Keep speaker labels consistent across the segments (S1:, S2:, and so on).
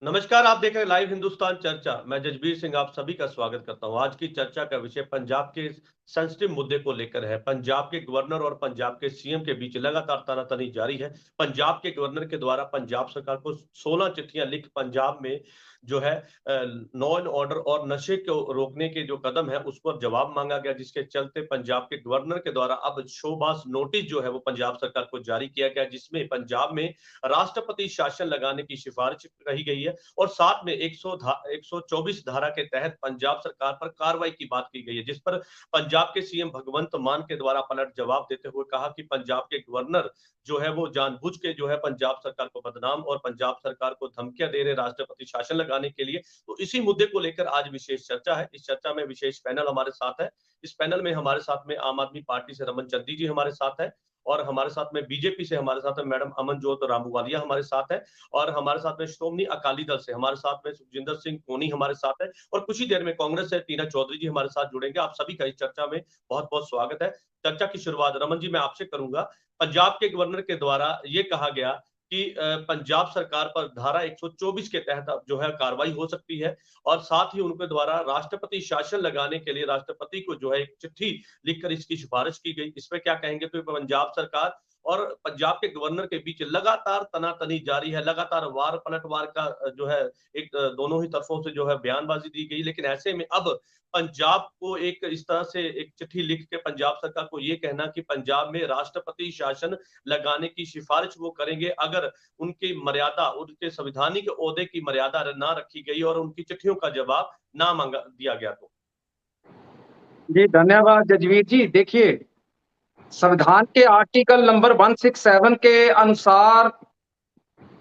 S1: नमस्कार, आप देख रहे हैं लाइव हिंदुस्तान चर्चा। मैं जजबीर सिंह आप सभी का स्वागत करता हूं। आज की चर्चा का विषय पंजाब के सेंसिटिव मुद्दे को लेकर है। पंजाब के गवर्नर और पंजाब के सीएम के बीच लगातार तनातनी जारी है। पंजाब के गवर्नर के द्वारा पंजाब सरकार को 16 चिट्ठियां लिख पंजाब में जो है लॉ एंड ऑर्डर और नशे को रोकने के जो कदम है उस पर जवाब मांगा गया, जिसके चलते पंजाब के गवर्नर के द्वारा अब शोबास नोटिस जो है वो पंजाब सरकार को जारी किया गया, जिसमें पंजाब में राष्ट्रपति शासन लगाने की सिफारिश कही गई है और साथ में 124 धारा के तहत पंजाब सरकार पर कार्रवाई की बात की गई है, जिस पर पंजाब के सीएम भगवंत मान के द्वारा पलट जवाब देते हुए कहा कि पंजाब के गवर्नर जो है वो जानबूझ के जो है पंजाब सरकार को बदनाम और पंजाब सरकार को धमकियां दे रहे राष्ट्रपति शासन लगाने के लिए। तो इसी मुद्दे को लेकर आज विशेष चर्चा है। इस चर्चा में विशेष पैनल हमारे साथ है। इस पैनल में हमारे साथ में आम आदमी पार्टी से रमन चंदी जी हमारे साथ है और हमारे साथ में बीजेपी से हमारे साथ में मैडम अमनजोत रामूवालिया हमारे साथ है और हमारे साथ में श्रोमणी अकाली दल से हमारे साथ में सुखजिंदर सिंह कोनी हमारे साथ है और कुछ ही देर में कांग्रेस से टीना चौधरी जी हमारे साथ जुड़ेंगे। आप सभी का इस चर्चा में बहुत बहुत स्वागत है। चर्चा की शुरुआत रमन जी मैं आपसे करूंगा। पंजाब के गवर्नर के द्वारा ये कहा गया कि पंजाब सरकार पर धारा 124 के तहत अब जो है कार्रवाई हो सकती है और साथ ही उनके द्वारा राष्ट्रपति शासन लगाने के लिए राष्ट्रपति को जो है एक चिट्ठी लिखकर इसकी सिफारिश की गई। इस पे क्या कहेंगे? तो पंजाब सरकार और पंजाब के गवर्नर के बीच लगातार तनातनी जारी है, लगातार वार पलटवार का जो है एक दोनों ही तरफों से जो है बयानबाजी दी गई। लेकिन ऐसे में अब पंजाब को एक इस तरह से एक चिट्ठी लिख के पंजाब सरकार को ये कहना कि पंजाब में राष्ट्रपति शासन लगाने की सिफारिश वो करेंगे अगर उनकी मर्यादा, उनके संवैधानिक ओहदे की मर्यादा ना रखी गई और उनकी चिट्ठियों का जवाब ना मांगा दिया गया। तो
S2: जी धन्यवाद जजवीर जी। देखिए, संविधान के आर्टिकल नंबर 167 के अनुसार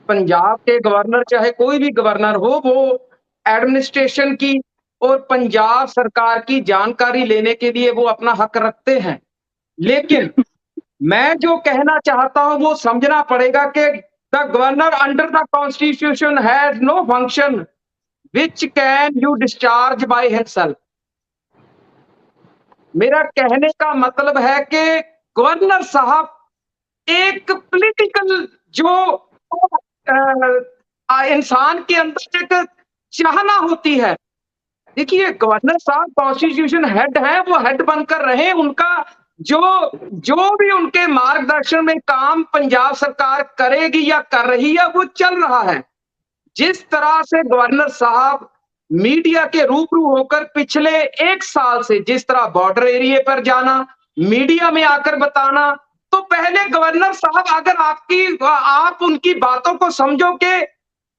S2: पंजाब के गवर्नर चाहे कोई भी गवर्नर हो, वो एडमिनिस्ट्रेशन की और पंजाब सरकार की जानकारी लेने के लिए वो अपना हक रखते हैं। लेकिन मैं जो कहना चाहता हूं वो समझना पड़ेगा कि the governor under the constitution has no function which can you discharge by himself. मेरा कहने का मतलब है कि गवर्नर साहब एक पॉलिटिकल जो इंसान के अंदर एक चाहना होती है। देखिए, गवर्नर साहब कॉन्स्टिट्यूशन हेड है, वो हेड बनकर रहे। उनका जो जो भी उनके मार्गदर्शन में काम पंजाब सरकार करेगी या कर रही है वो चल रहा है। जिस तरह से गवर्नर साहब मीडिया के रूबरू होकर पिछले 1 साल से जिस तरह बॉर्डर एरिया पर जाना, मीडिया में आकर बताना, तो पहले गवर्नर साहब अगर आप उनकी बातों को समझो कि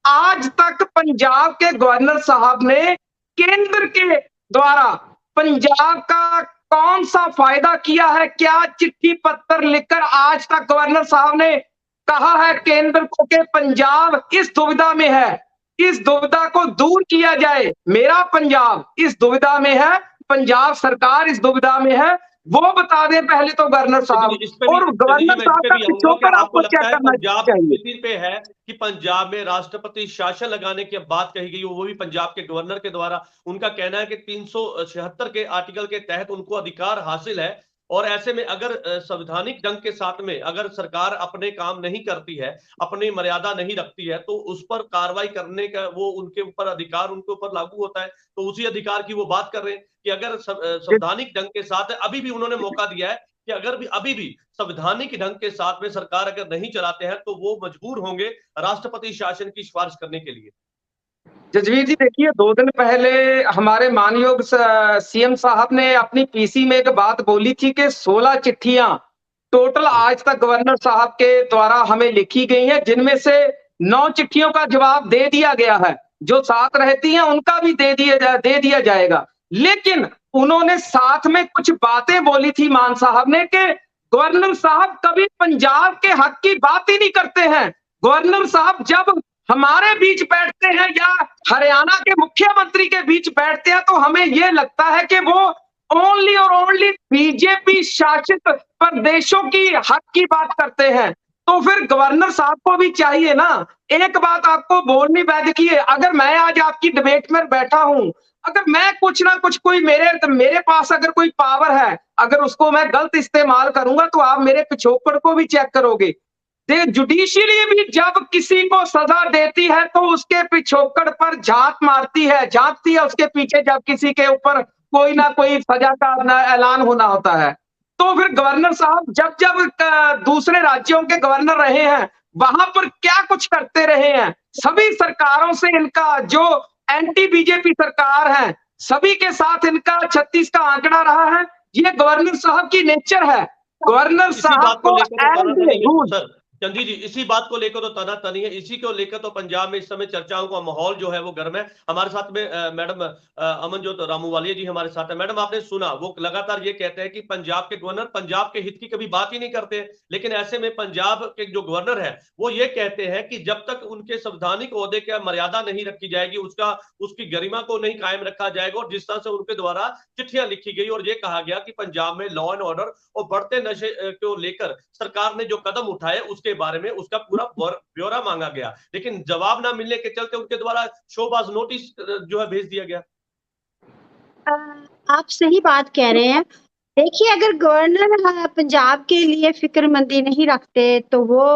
S2: आज तक पंजाब के गवर्नर साहब ने केंद्र के द्वारा पंजाब का कौन सा फायदा किया है? क्या चिट्ठी पत्र लिखकर आज तक गवर्नर साहब ने कहा है केंद्र को कि पंजाब इस दुविधा में है, इस दुविधा को दूर किया जाए, मेरा पंजाब इस दुविधा में है, पंजाब सरकार इस दुविधा में है, वो बता दें पहले तो गवर्नर साहब। और गवर्नर साहब का पिछोकर आपको क्या करना चाहिए
S1: पे है कि पंजाब में राष्ट्रपति शासन लगाने की बात कही गई, वो भी पंजाब के गवर्नर के द्वारा। उनका कहना है कि 376 के आर्टिकल के तहत उनको अधिकार हासिल है और ऐसे में अगर संवैधानिक ढंग के साथ में अगर सरकार अपने काम नहीं करती है, अपनी मर्यादा नहीं रखती है, तो उस पर कार्रवाई करने का वो उनके ऊपर अधिकार उनके ऊपर लागू होता है। तो उसी अधिकार की वो बात कर रहे हैं कि अगर संवैधानिक ढंग के साथ अभी भी उन्होंने मौका दिया है कि अगर भी अभी भी संवैधानिक ढंग के साथ में सरकार अगर नहीं चलाते हैं तो वो मजबूर होंगे राष्ट्रपति शासन की सिफारिश करने के लिए।
S2: जजवीर जी, देखिए, 2 दिन पहले हमारे मानयोग सीएम साहब ने अपनी पीसी में एक बात बोली थी कि 16 चिट्ठियां टोटल आज तक गवर्नर साहब के द्वारा हमें लिखी गई हैं, जिनमें से 9 चिट्ठियों का जवाब दे दिया गया है। जो 7 रहती हैं उनका भी दे दिया जाएगा। लेकिन उन्होंने साथ में कुछ बातें बोली थी मान साहब ने कि गवर्नर साहब कभी पंजाब के हक की बात ही नहीं करते हैं। गवर्नर साहब जब हमारे बीच बैठते हैं या हरियाणा के मुख्यमंत्री के बीच बैठते हैं तो हमें यह लगता है कि वो ओनली और ओनली बीजेपी शासित प्रदेशों की हक की बात करते हैं। तो फिर गवर्नर साहब को भी चाहिए ना, एक बात आपको बोलनी देखिए, अगर मैं आज आपकी डिबेट में बैठा हूं, अगर मैं कुछ ना कुछ कोई मेरे पास अगर कोई पावर है, अगर उसको मैं गलत इस्तेमाल करूंगा तो आप मेरे पिछोकड़ को भी चेक करोगे। जुडिशरी भी जब किसी को सजा देती है तो उसके पिछोकड़ पर झांकती है उसके पीछे जब किसी के ऊपर कोई ना कोई सजा का ऐलान होना होता है। तो फिर गवर्नर साहब जब जब दूसरे राज्यों के गवर्नर रहे हैं वहां पर क्या कुछ करते रहे हैं। सभी सरकारों से इनका जो एंटी बीजेपी सरकार है सभी के साथ इनका 36 का आंकड़ा रहा है। ये गवर्नर साहब की नेचर है। गवर्नर साहब को
S1: सर चंदी जी इसी बात को लेकर तो तनातनी है, इसी को लेकर तो पंजाब में इस समय चर्चाओं का माहौल जो है वो गर्म है। हमारे साथ में मैडम अमनजोत रामूवालिया जी हमारे साथ है। मैडम आपने सुना वो लगातार ये कहते हैं कि पंजाब के गवर्नर पंजाब के हित की कभी बात ही नहीं करते, लेकिन ऐसे में पंजाब के जो गवर्नर है वो ये कहते हैं कि जब तक उनके संवैधानिक ओहदे की मर्यादा नहीं रखी जाएगी उसकी गरिमा को नहीं कायम रखा जाएगा। और जिस तरह से उनके द्वारा चिट्ठियां लिखी गई और ये कहा गया कि पंजाब में लॉ एंड ऑर्डर और बढ़ते नशे को लेकर सरकार ने जो कदम उठाए उसके बारे में उसका पूरा ब्यौरा मांगा गया, लेकिन जवाब ना मिलने के चलते उनके द्वारा शोबाज नोटिस जो है भेज दिया गया।
S3: आप सही बात कह रहे हैं। देखिए अगर गवर्नर पंजाब के लिए फिक्रमंदी नहीं रखते तो वो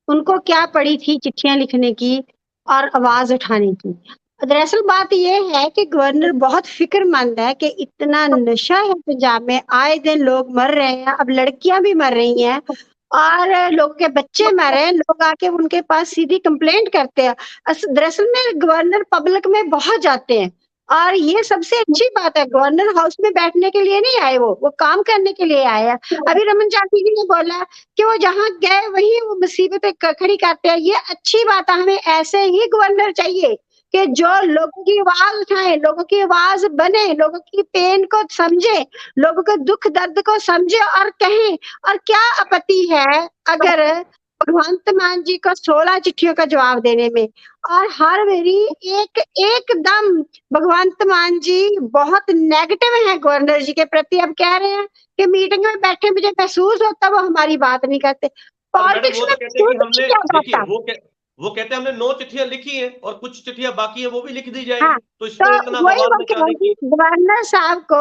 S3: उनको क्या पड़ी थी चिट्ठियां लिखने की और आवाज उठाने की। दरअसल बात यह है कि गवर्नर बहुत फिक्रमंद है कि इतना नशा है पंजाब में, आए दिन लोग मर रहे हैं, अब लड़कियां भी मर रही हैं और लोगों के बच्चे मर रहे हैं। लोग आके उनके पास सीधी कंप्लेंट करते हैं। दरअसल में गवर्नर पब्लिक में बहुत जाते हैं और ये सबसे अच्छी बात है। गवर्नर हाउस में बैठने के लिए नहीं आए, वो काम करने के लिए आए हैं। अभी रमन चाटी जी ने बोला कि वो जहाँ गए वहीं वो मुसीबतें खड़ी करते हैं। ये अच्छी बात है, हमें ऐसे ही गवर्नर चाहिए कि जो लोगों की आवाज उठाए, लोगों की आवाज बने, लोगों की पेन को समझे, लोगों के दुख दर्द को समझे और कहें। और क्या आपत्ति है अगर भगवंत मान जी को 16 चिट्ठियों का जवाब देने में, और हर मेरी एकदम भगवंत मान जी बहुत नेगेटिव है गवर्नर जी के प्रति। अब कह रहे हैं कि मीटिंग में बैठे मुझे महसूस होता वो हमारी बात नहीं करते। पॉलिटिक्स में
S1: वो कहते हैं हमने 9 चिट्ठियां लिखी हैं और कुछ चिट्ठियां बाकी है वो भी लिख दी जाएगी।
S3: हाँ,
S1: तो इसमें इतना
S3: गवर्नर साहब को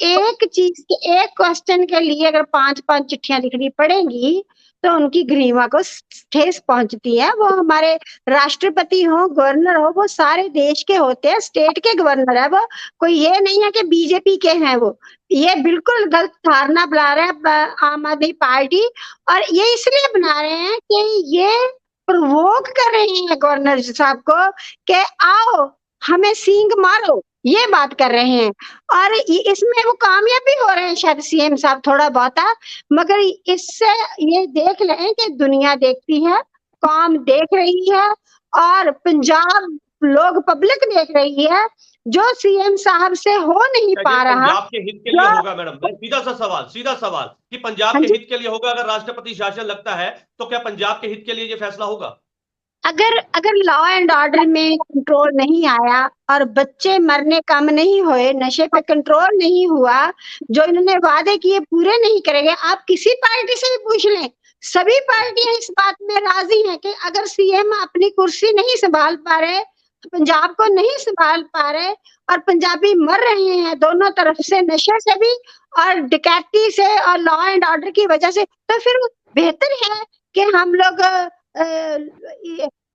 S3: एक चीज के एक क्वेश्चन के लिए अगर 5-5 चिट्ठियां लिखनी पड़ेंगी तो उनकी गरिमा को ठेस पहुंचती है। वो हमारे राष्ट्रपति हो, गवर्नर हो, वो सारे देश के होते हैं, स्टेट के गवर्नर है वो, कोई ये नहीं है कि बीजेपी के हैं। वो ये बिल्कुल गलत धारणा बना रहे हैं आम आदमी पार्टी, और ये इसलिए बना रहे हैं कि ये प्रोवोक कर रहे हैं गवर्नर साहब को कि आओ हमें सींग मारो, ये बात कर रहे हैं। और इसमें वो कामयाब भी हो रहे हैं शायद सीएम साहब थोड़ा बहुत, मगर इससे ये देख लें कि दुनिया देखती है, कौम देख रही है और पंजाब लोग पब्लिक देख रही है। जो सीएम साहब से हो नहीं पा रहा,
S1: पंजाब के हित के लिए होगा मैडम। सीधा सवाल कि पंजाब के हित के लिए होगा अगर राष्ट्रपति शासन लगता है तो क्या पंजाब के हित के लिए ये फैसला होगा?
S3: अगर लॉ एंड ऑर्डर में कंट्रोल नहीं आया और बच्चे मरने कम नहीं हुए, नशे पे कंट्रोल नहीं हुआ, जो इन्होंने वादे किए पूरे नहीं करेंगे। आप किसी पार्टी से भी पूछ लें, सभी पार्टियां इस बात में राजी हैं कि अगर सीएम अपनी कुर्सी नहीं संभाल पा रहे, पंजाब को नहीं संभाल पा रहे और पंजाबी मर रहे हैं दोनों तरफ से, नशे से भी और डकैती से और लॉ एंड ऑर्डर की वजह से, तो फिर बेहतर है कि हम लोग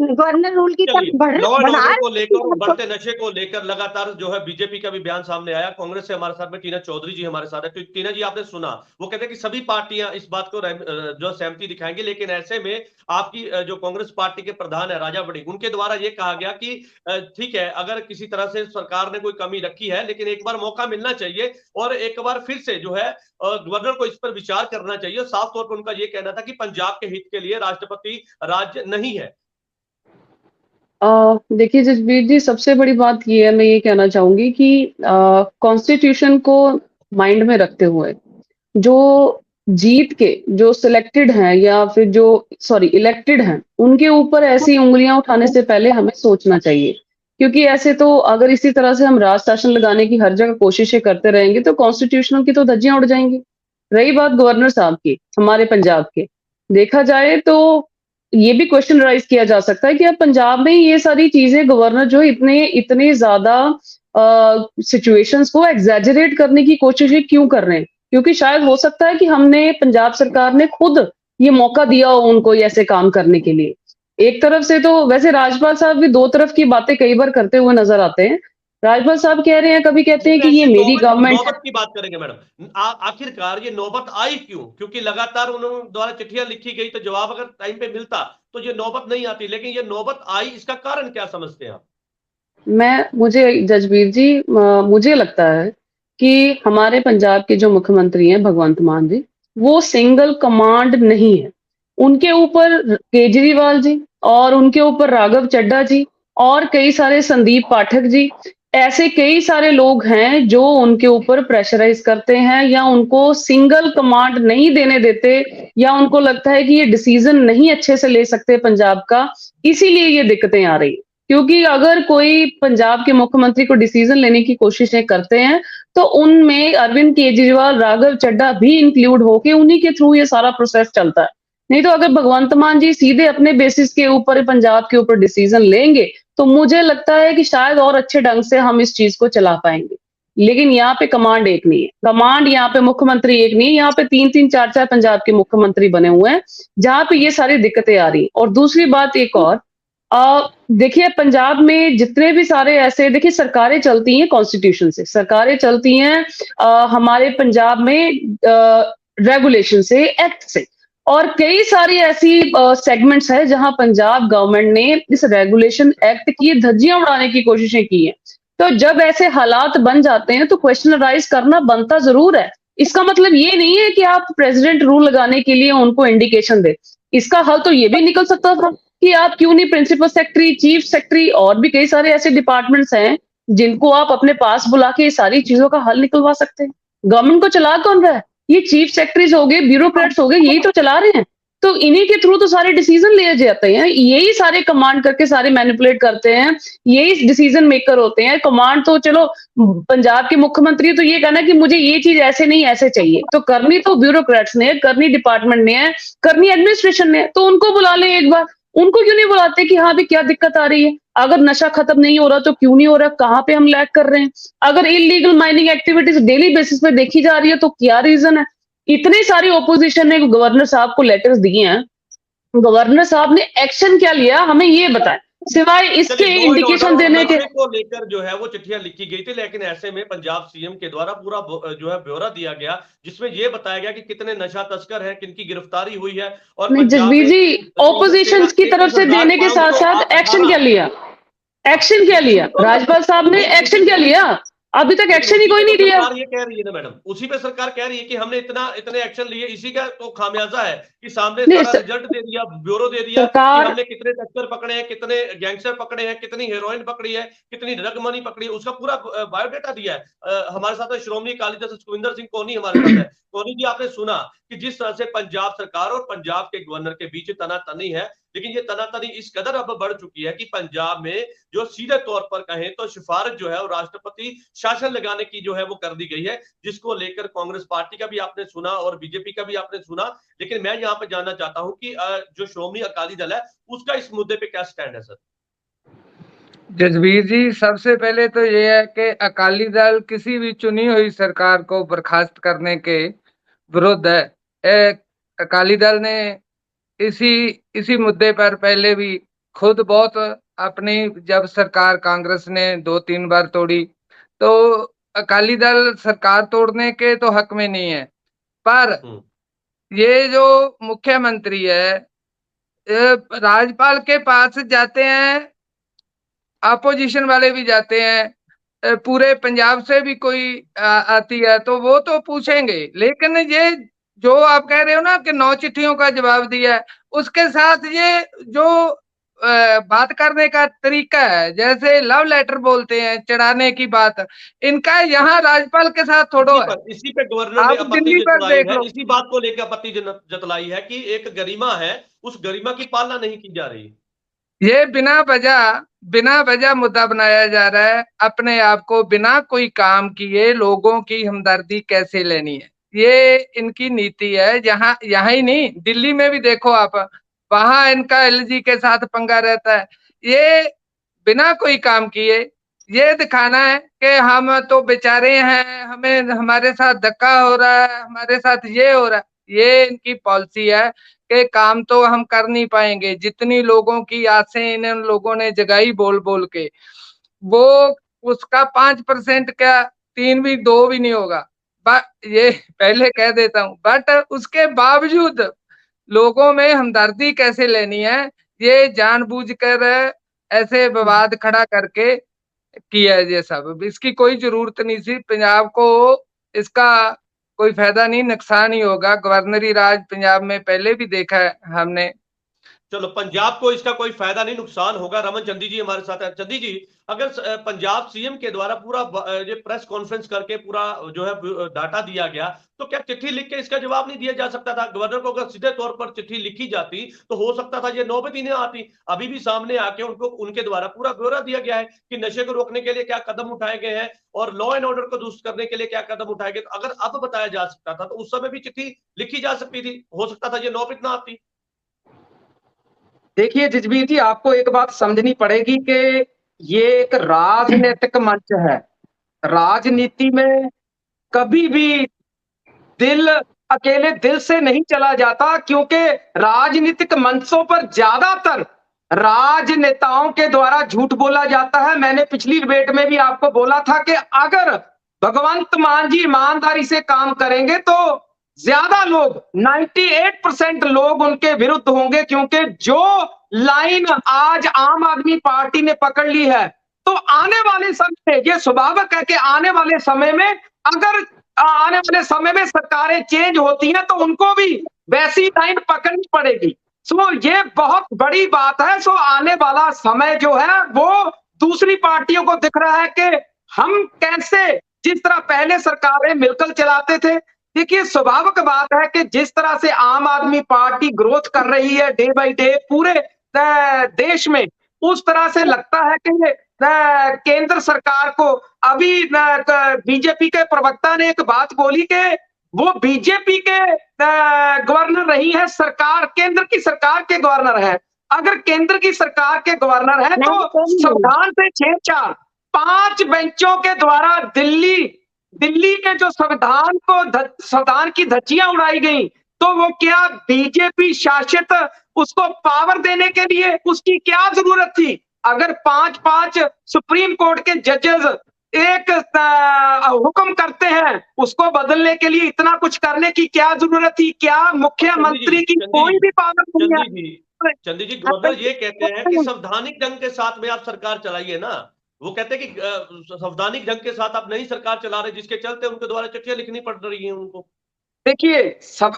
S3: गवर्नर रूल की तरफ
S1: बढ़ते नशे को लेकर लगातार जो है बीजेपी का भी बयान सामने आया। कांग्रेस से हमारे साथ में टीना चौधरी जी हमारे साथ है। तो टीना जी आपने सुना, वो कहते हैं कि सभी पार्टियां इस बात को जो सहमति दिखाएंगी, लेकिन ऐसे में आपकी जो कांग्रेस पार्टी के प्रधान है राजा वड़िंग, उनके द्वारा ये कहा गया कि ठीक है अगर किसी तरह से सरकार ने कोई कमी रखी है लेकिन एक बार मौका मिलना चाहिए और एक बार फिर से जो है गवर्नर को इस पर विचार करना चाहिए। साफ तौर पर उनका यह कहना था कि पंजाब के हित के लिए राष्ट्रपति राज्य नहीं है।
S4: देखिए जसबीर जी, सबसे बड़ी बात ये है, मैं ये कहना चाहूंगी कि कॉन्स्टिट्यूशन को माइंड में रखते हुए जो जीत के जो सिलेक्टेड हैं या फिर जो इलेक्टेड हैं, उनके ऊपर ऐसी उंगलियां उठाने से पहले हमें सोचना चाहिए। क्योंकि ऐसे तो अगर इसी तरह से हम राज शासन लगाने की हर जगह कोशिशें करते रहेंगे तो कॉन्स्टिट्यूशनल की तो धज्जियां उड़ जाएंगी। रही बात गवर्नर साहब की, हमारे पंजाब के, देखा जाए तो ये भी क्वेश्चन राइज किया जा सकता है कि अब पंजाब में ये सारी चीजें गवर्नर जो इतने ज्यादा सिचुएशंस को एग्जैजरेट करने की कोशिशें क्यों कर रहे हैं। क्योंकि शायद हो सकता है कि हमने पंजाब सरकार ने खुद ये मौका दिया हो उनको ये ऐसे काम करने के लिए। एक तरफ से तो वैसे राजपाल साहब भी दो तरफ की बातें कई बार करते हुए नजर आते हैं। राजपाल साहब कह रहे हैं, कभी कहते हैं कि ये
S1: ऐसे
S4: मेरी गवर्नमेंट
S1: नौबत की बात करेंगे मैडम, आखिरकार ये नौबत आई क्यों? क्योंकि लगातार उन्होंने द्वारा चिट्ठियां लिखी गई, तो जवाब अगर टाइम पे मिलता तो ये नौबत नहीं आती, लेकिन ये नौबत आई, इसका कारण क्या समझते हैं आप?
S4: मुझे जजबीर जी, मुझे लगता है कि हमारे पंजाब के जो मुख्यमंत्री हैं भगवंत मान जी, वो सिंगल कमांड नहीं है। उनके ऊपर केजरीवाल जी और उनके ऊपर राघव चड्ढा जी और कई सारे संदीप पाठक जी, ऐसे कई सारे लोग हैं जो उनके ऊपर प्रेशराइज करते हैं या उनको सिंगल कमांड नहीं देने देते, या उनको लगता है कि ये डिसीजन नहीं अच्छे से ले सकते पंजाब का, इसीलिए ये दिक्कतें आ रही हैं। क्योंकि अगर कोई पंजाब के मुख्यमंत्री को डिसीजन लेने की कोशिशें करते हैं, तो उनमें अरविंद केजरीवाल, राघव चड्ढा भी इंक्लूड होके उन्हीं के थ्रू ये सारा प्रोसेस चलता है। नहीं तो अगर भगवंत मान जी सीधे अपने बेसिस के ऊपर पंजाब के ऊपर डिसीजन लेंगे, तो मुझे लगता है कि शायद और अच्छे ढंग से हम इस चीज को चला पाएंगे। लेकिन यहाँ पे कमांड एक नहीं है, कमांड यहाँ पे मुख्यमंत्री एक नहीं है, यहाँ पे 3-3, 4-4 पंजाब के मुख्यमंत्री बने हुए हैं, जहां पे ये सारी दिक्कतें आ रही हैं। और दूसरी बात एक और, देखिए पंजाब में जितने भी सारे ऐसे, देखिए सरकारें चलती हैं कॉन्स्टिट्यूशन से, सरकारें चलती हैं हमारे पंजाब में रेगुलेशन से, एक्ट से, और कई सारी ऐसी सेगमेंट्स है जहां पंजाब गवर्नमेंट ने इस रेगुलेशन एक्ट की धज्जियां उड़ाने की कोशिशें की हैं। तो जब ऐसे हालात बन जाते हैं तो क्वेश्चन राइज करना बनता जरूर है। इसका मतलब ये नहीं है कि आप प्रेसिडेंट रूल लगाने के लिए उनको इंडिकेशन दे। इसका हल तो ये भी निकल सकता था कि आप क्यों नहीं प्रिंसिपल सेक्रेटरी, चीफ सेक्रेटरी और भी कई सारे ऐसे डिपार्टमेंट्स हैं जिनको आप अपने पास बुला के सारी चीजों का हल निकलवा सकते हैं। गवर्नमेंट को चला कौन रहा है? ये चीफ सेक्रेटरीज हो गए, ब्यूरोक्रेट्स हो गए, यही तो चला रहे हैं। तो इन्हीं के थ्रू तो सारे डिसीजन लिए जाते हैं, यही सारे कमांड करके सारे मैनिपुलेट करते हैं, यही डिसीजन मेकर होते हैं। कमांड तो चलो पंजाब के मुख्यमंत्री तो ये कहना कि मुझे ये चीज ऐसे नहीं ऐसे चाहिए, तो करनी तो ब्यूरोक्रेट्स ने, करनी डिपार्टमेंट ने है, करनी एडमिनिस्ट्रेशन ने, तो उनको बुला लें एक बार। उनको क्यों नहीं बुलाते कि हाँ भी क्या दिक्कत आ रही है? अगर नशा खत्म नहीं हो रहा तो क्यों नहीं हो रहा? कहाँ पे हम लैग कर रहे हैं? अगर illegal mining activities daily basis पे देखी जा रही है तो क्या रीजन है? इतने सारी ओपोजिशन ने गवर्नर साहब को लेटर्स दिए हैं, गवर्नर साहब ने एक्शन क्या लिया हमें ये बताएं, सिवाय इसके इंडिकेशन देने के।
S1: को लेकर जो है वो चिट्ठियां लिखी गई थी, लेकिन ऐसे में पंजाब सीएम के द्वारा पूरा जो है ब्यौरा दिया गया, जिसमें ये बताया गया कि कितने नशा तस्कर हैं, किनकी गिरफ्तारी हुई है। और
S4: जसबीर जी, ओपोजिशन की तरफ से देने के साथ साथ एक्शन क्या लिया? एक्शन क्या लिया राजपाल साहब ने? एक्शन क्या लिया? अभी तक एक्शन ही कोई नहीं लिया।
S1: सरकार ये कह रही है ना मैडम, उसी पे सरकार कह रही है कि हमने इतने एक्शन लिए, इसी का तो खामियाजा है कि सामने सारा रिजल्ट दे दिया, ब्यूरो दे दिया कि हमने कितने तस्कर पकड़े हैं, कितने गैंगस्टर पकड़े हैं, कितनी हेरोइन पकड़ी है, कितनी ड्रग मनी पकड़ी है, उसका पूरा बायोडेटा दिया है। हमारे साथ श्रोमणी अकाली दल सुखविंदर सिंह कोहनी हमारे साथ है। कोहनी जी, आपने सुना कि जिस तरह से पंजाब सरकार और पंजाब के गवर्नर के बीच तनातनी है, लेकिन ये तनातनी इस कदर अब बढ़ चुकी है कि पंजाब में जो सीधे तौर पर कहें तो सिफारिश जो है वो राष्ट्रपति शासन लगाने की जो है वो कर दी गई है, जिसको लेकर कांग्रेस पार्टी का भी आपने सुना और बीजेपी का भी आपने सुना। लेकिन मैं यहाँ पे जानना चाहता हूं कि जो श्रोमणी अकाली दल है उसका इस मुद्दे पे क्या स्टैंड है सर?
S2: जसबीर जी, सबसे पहले तो ये है कि अकाली दल किसी भी चुनी हुई सरकार को बर्खास्त करने के विरुद्ध है। अकाली दल ने इसी मुद्दे पर पहले भी खुद बहुत अपनी, जब सरकार कांग्रेस ने 2-3 बार तोड़ी, तो अकाली दल सरकार तोड़ने के तो हक में नहीं है। पर ये जो मुख्यमंत्री है, राज्यपाल के पास जाते हैं, अपोजिशन वाले भी जाते हैं, पूरे पंजाब से भी कोई आती है तो वो तो पूछेंगे। लेकिन ये जो आप कह रहे हो ना कि 9 चिट्ठियों का जवाब दिया है, उसके साथ ये जो बात करने का तरीका है, जैसे लव लेटर बोलते हैं, चढ़ाने की बात, इनका यहाँ राज्यपाल के साथ थोड़ो है।
S1: इसी पे गवर्नर ने आपत्ति जताई है, इसी बात को लेकर आपत्ति जताई है कि एक गरिमा है, उस गरिमा की पालना नहीं की जा रही।
S2: ये बिना वजह मुद्दा बनाया जा रहा है। अपने आप को बिना कोई काम किए लोगों की हमदर्दी कैसे लेनी है, ये इनकी नीति है। यहाँ ही नहीं, दिल्ली में भी देखो आप, वहां इनका एलजी के साथ पंगा रहता है। ये बिना कोई काम किए ये दिखाना है कि हम तो बेचारे हैं, हमें हमारे साथ धक्का हो रहा है, हमारे साथ ये हो रहा है। ये इनकी पॉलिसी है के काम तो हम कर नहीं पाएंगे। जितनी लोगों की आसें इन लोगों ने जगाई बोल बोल के, वो उसका 5% क्या 3 भी 2 भी नहीं होगा। ये पहले कह देता हूँ। बट उसके बावजूद लोगों में हमदर्दी कैसे लेनी है, ये जानबूझकर ऐसे विवाद खड़ा करके किया है ये सब। इसकी कोई जरूरत नहीं थी। पंजाब को इसका कोई फायदा नहीं, नुकसान ही होगा। गवर्नरी राज पंजाब में पहले भी देखा है हमने।
S1: चलो, पंजाब को इसका कोई फायदा नहीं, नुकसान होगा। रमन चंदी जी हमारे साथ है। चंदी जी, अगर पंजाब सीएम के द्वारा पूरा ये प्रेस कॉन्फ्रेंस करके पूरा जो है डाटा दिया गया, तो क्या चिट्ठी लिख के इसका जवाब नहीं दिया जा सकता था? गवर्नर को अगर सीधे तौर पर चिट्ठी लिखी जाती तो हो सकता था ये नौबत ही नहीं आती। अभी भी सामने आके उनको उनके द्वारा पूरा ब्यौरा दिया गया है कि नशे को रोकने के लिए क्या कदम उठाए गए हैं और लॉ एंड ऑर्डर को दुरुस्त करने के लिए क्या कदम उठाए गए। अगर अब बताया जा सकता था तो उस समय भी चिट्ठी लिखी जा सकती थी, हो सकता था ये नौबत ना आती।
S2: देखिए जजबीर जी, आपको एक बात समझनी पड़ेगी कि ये एक राजनीतिक मंच है। राजनीति में कभी भी दिल अकेले दिल से नहीं चला जाता, क्योंकि राजनीतिक मंचों पर ज्यादातर राजनेताओं के द्वारा झूठ बोला जाता है। मैंने पिछली डिबेट में भी आपको बोला था कि अगर भगवंत मान जी ईमानदारी से काम करेंगे तो ज्यादा लोग 98% लोग उनके विरुद्ध होंगे, क्योंकि जो लाइन आज आम आदमी पार्टी ने पकड़ ली है, तो आने वाले समय में ये स्वाभाविक है कि आने वाले समय में अगर आने वाले समय में सरकारें चेंज होती हैं तो उनको भी वैसी लाइन पकड़नी पड़ेगी। सो ये बहुत बड़ी बात है। सो आने वाला समय जो है वो दूसरी पार्टियों को दिख रहा है कि हम कैसे, जिस तरह पहले सरकारें मिलकर चलाते थे। देखिए स्वाभाविक बात है कि जिस तरह से आम आदमी पार्टी ग्रोथ कर रही है डे बाय डे पूरे देश में, उस तरह से लगता है कि केंद्र सरकार को अभी बीजेपी के प्रवक्ता ने एक बात बोली कि वो बीजेपी के गवर्नर नहीं है, सरकार केंद्र की सरकार के गवर्नर है। अगर केंद्र की सरकार के गवर्नर है तो संविधान से छेड़छाड़ 5 बेंचों के द्वारा दिल्ली के जो संविधान की धज्जियां उड़ाई गई, तो वो क्या बीजेपी शासित उसको पावर देने के लिए उसकी क्या जरूरत थी? अगर 5 सुप्रीम कोर्ट के जजेस एक हुक्म करते हैं, उसको बदलने के लिए इतना कुछ करने की क्या जरूरत थी? क्या मुख्यमंत्री की कोई भी पावर नहीं है?
S1: चंदी जी, गवर्नर ये कहते हैं कि संवैधानिक ढंग के साथ में आप सरकार चलाइए ना। वो कहते हैं कि संवैधानिक ढंग के साथ आप नहीं सरकार चला रहे, जिसके चलते उनके द्वारा चिट्ठियां लिखनी पड़ रही हैं उनको।
S2: देखिए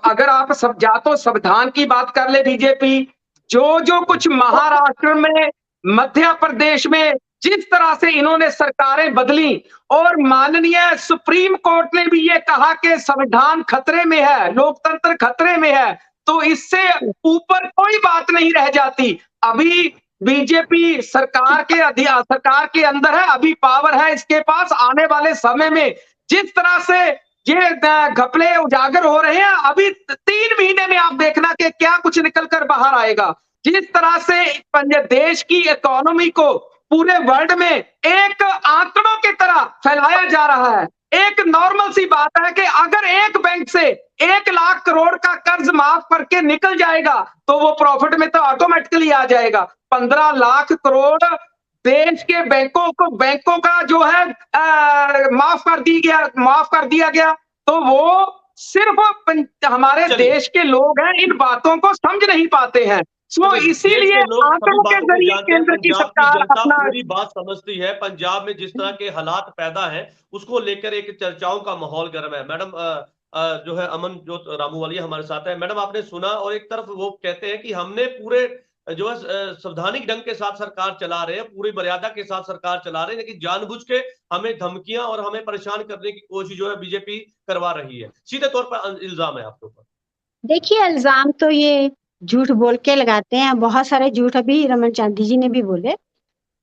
S2: अगर आप सब या तो संविधान की बात कर ले बीजेपी, जो कुछ महाराष्ट्र में, मध्य प्रदेश में जिस तरह से इन्होंने सरकारें बदली, और माननीय सुप्रीम कोर्ट ने भी ये कहा कि संविधान खतरे में है, लोकतंत्र खतरे में है, तो इससे ऊपर कोई बात नहीं रह जाती। अभी बीजेपी सरकार के अंदर है, अभी पावर है इसके पास। आने वाले समय में जिस तरह से ये घपले उजागर हो रहे हैं, अभी 3 महीने में आप देखना कि क्या कुछ निकल कर बाहर आएगा। जिस तरह से देश की इकोनॉमी को पूरे वर्ल्ड में एक आंकड़ों की तरह फैलाया जा रहा है। एक नॉर्मल सी बात है कि अगर एक बैंक से 1 लाख करोड़ का कर्ज माफ करके निकल जाएगा तो वो प्रॉफिट में तो ऑटोमेटिकली आ जाएगा। 15 लाख करोड़ देश के बैंकों का जो है माफ कर दिया गया, तो वो सिर्फ हमारे देश के लोग हैं, इन बातों को समझ नहीं पाते हैं। तो इसीलिए आंकड़ों के जरिए केंद्र की सरकार अपना
S1: पूरी बात समझती है। पंजाब में जिस तरह के हालात पैदा हैं उसको लेकर एक चर्चाओं का माहौल गर्म है। मैडम जो है अमन जोत रामूवालिया हमारे साथ है। मैडम, आपने सुना, और एक तरफ वो कहते हैं कि हमने पूरे जो है संवैधानिक ढंग के साथ सरकार चला रहे हैं, पूरी मर्यादा के साथ सरकार चला रहे हैं, लेकिन जानबूझ के हमें धमकियां और हमें परेशान करने की कोशिश जो है बीजेपी करवा रही है। सीधे तौर पर इल्जाम है आपके ऊपर।
S3: देखिए, इल्जाम तो ये झूठ बोल के लगाते हैं, बहुत सारे झूठ अभी रमन चांदी जी ने भी बोले।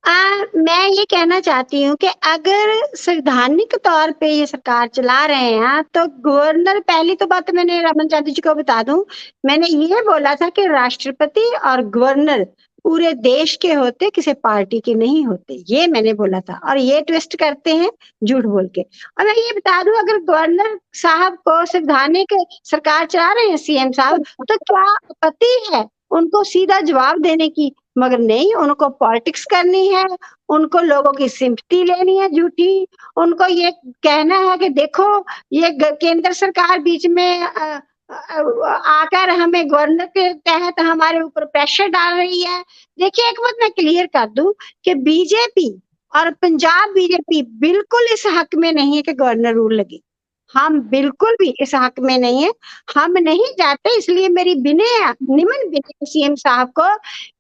S3: मैं ये कहना चाहती हूँ कि अगर संवैधानिक तौर पे ये सरकार चला रहे हैं तो गवर्नर, पहली तो बात मैंने रमन चांदी जी को बता दूं, मैंने ये बोला था कि राष्ट्रपति और गवर्नर पूरे देश के होते, किसी पार्टी के नहीं होते, ये मैंने बोला था। और ये ट्विस्ट करते हैं झूठ बोल के। और मैं ये बता दूं, अगर गवर्नर साहब को संवैधानिक सरकार चला रहे हैं सीएम साहब, तो क्या आपत्ति है उनको सीधा जवाब देने की? मगर नहीं, उनको पॉलिटिक्स करनी है, उनको लोगों की सिंपैथी लेनी है झूठी, उनको ये कहना है कि देखो ये केंद्र सरकार बीच में आकर हमें गवर्नर के तहत हमारे ऊपर प्रेशर डाल रही है। देखिए, एक बात मैं क्लियर कर दूं कि बीजेपी और पंजाब बीजेपी बिल्कुल इस हक में नहीं है कि गवर्नर रूल लगे। हम बिल्कुल भी इस हक में नहीं है, हम नहीं चाहते। इसलिए मेरी निमन विनय सीएम साहब को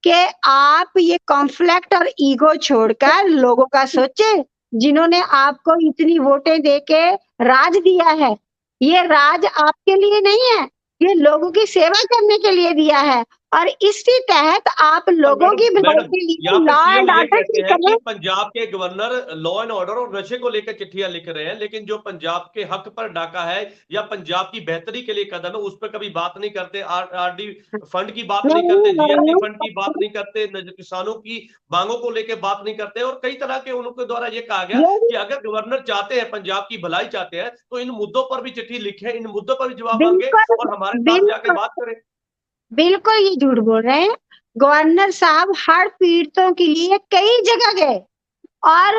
S3: कि आप ये कॉन्फ्लिक्ट और ईगो छोड़कर लोगों का सोचे। जिन्होंने आपको इतनी वोटें देके राज दिया है, ये राज आपके लिए नहीं है, ये लोगों की सेवा करने के लिए दिया है। और इसी तहत आप लोगों की भलाई के लिए लॉ एंड ऑर्डर की करें।
S1: पंजाब के गवर्नर लॉ एंड ऑर्डर और नशे को लेकर चिट्ठियां लिख रहे हैं, लेकिन जो पंजाब के हक पर डाका है या पंजाब की बेहतरी के लिए कदम है, उस पर कभी बात नहीं करते। आरडी फंड की बात नहीं करते, जीएसटी फंड की बात नहीं करते, किसानों की मांगों को लेकर बात नहीं करते। और कई तरह के उनके द्वारा ये कहा गया कि अगर गवर्नर चाहते हैं, पंजाब की भलाई चाहते हैं, तो इन मुद्दों पर भी चिट्ठी लिखे, इन मुद्दों पर भी जवाब मांगे और हमारे साथ जाके बात करें।
S3: बिल्कुल ये झूठ बोल रहे हैं। गवर्नर साहब हर पीड़ितों के लिए कई जगह गए और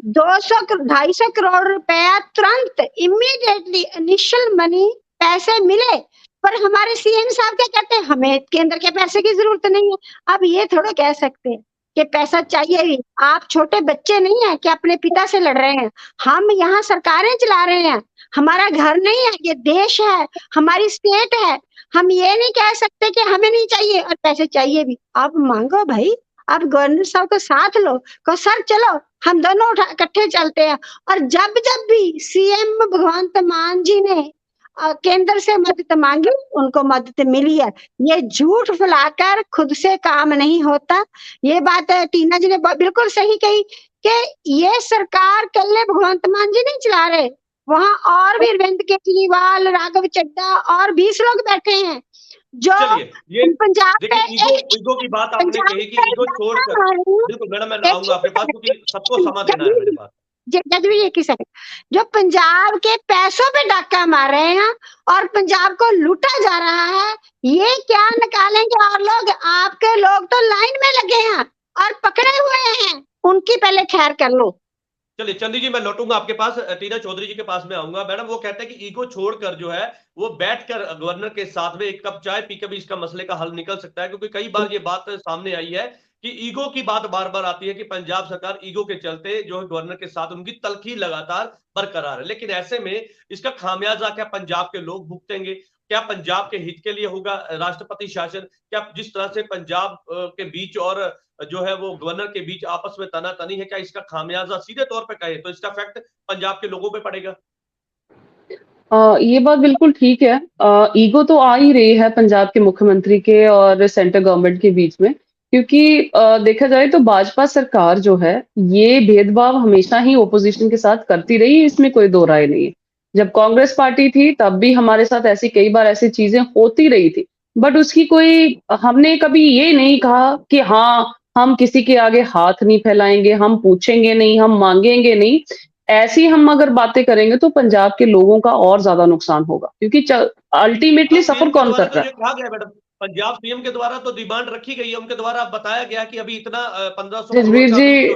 S3: 200-250 करोड़ रुपया तुरंत इमीडिएटली इनिशियल मनी पैसे मिले। पर हमारे सीएम साहब क्या कहते हैं, हमें केंद्र के पैसे की जरूरत नहीं है। अब ये थोड़ा कह सकते हैं कि पैसा चाहिए भी। आप छोटे बच्चे नहीं है कि अपने पिता से लड़ रहे हैं। हम यहाँ सरकारें चला रहे हैं, हमारा घर नहीं है, ये देश है, हमारी स्टेट है। हम ये नहीं कह सकते कि हमें नहीं चाहिए और पैसे चाहिए भी। आप मांगो भाई, आप गवर्नर साहब को साथ लो, कहो सर चलो हम दोनों इकट्ठे चलते हैं। और जब जब भी सीएम भगवंत मान जी ने केंद्र से मदद मांगी, उनको मदद मिली है। ये झूठ फैलाकर खुद से काम नहीं होता। ये बात टीना जी ने बिल्कुल सही कही कि ये सरकार कल्ले भगवंत मान जी नहीं चला रहे, वहां और भी अरविंद केजरीवाल, राघव चड्ढा और 20 लोग बैठे हैं जो पंजाब में
S1: ईगो की बात आपने कही कि ईगो छोड़कर, बिल्कुल मैडम मैं आऊंगा आपके पास क्योंकि सबको समा देना है मेरे पास।
S3: जो पंजाब के पैसों पे डाका मार रहे हैं और पंजाब को लूटा जा रहा है, ये क्या निकालेंगे? और लोग, आपके लोग तो लाइन में लगे हैं और पकड़े हुए हैं, उनकी पहले खैर कर लो।
S1: चलिए चंदी जी, मैं लौटूंगा आपके पास, टीना चौधरी जी के पास में आऊंगा। मैडम वो कहते हैं कि ईगो छोड़कर जो है वो बैठकर गवर्नर के साथ में एक कप चाय पी के भी इसका मसले का हल निकल सकता है, क्योंकि कई बार ये बात सामने आई है कि ईगो की बात बार बार आती है कि पंजाब सरकार ईगो के चलते जो है गवर्नर के साथ उनकी तलखी लगातार बरकरार है। लेकिन ऐसे में इसका खामियाजा क्या पंजाब के लोग भुगतेंगे? क्या पंजाब के हित के लिए होगा राष्ट्रपति शासन? क्या जिस तरह से पंजाब के बीच और जो है वो गवर्नर के बीच आपस में तनातनी है, क्या इसका खामियाजा सीधे तौर पे कहे तो इसका इफेक्ट पंजाब के लोगों पे पड़ेगा?
S4: ये बात बिल्कुल ठीक है। ईगो तो आ ही रही है पंजाब के मुख्यमंत्री के और सेंट्रल गवर्नमेंट के बीच में, क्योंकि देखा जाए तो भाजपा सरकार जो है ये भेदभाव हमेशा ही ओपोजिशन के साथ करती रही, इसमें कोई दो राय नहीं है। जब कांग्रेस पार्टी थी तब भी हमारे साथ ऐसी कई बार ऐसी चीजें होती रही थी, बट उसकी कोई, हमने कभी ये नहीं कहा कि हाँ हम किसी के आगे हाथ नहीं फैलाएंगे, हम पूछेंगे नहीं, हम मांगेंगे नहीं। ऐसी हम अगर बातें करेंगे तो पंजाब के लोगों का और ज्यादा नुकसान होगा, क्योंकि अल्टीमेटली सफर कौन कर रहा है?
S1: कहा गया मैडम, पंजाब सीएम के द्वारा तो डिमांड रखी गई है, उनके द्वारा बताया गया कि अभी इतना 1500।
S4: जसबीर जी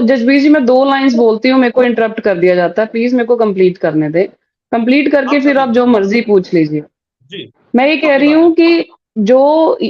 S4: जसबीर जी मैं 2 लाइंस बोलती हूँ, मेरे को इंटरप्ट कर दिया जाता है, प्लीज मेरे को कंप्लीट करने दे। कंप्लीट करके फिर आप जो मर्जी पूछ लीजिए जी। मैं ये कह रही हूँ कि जो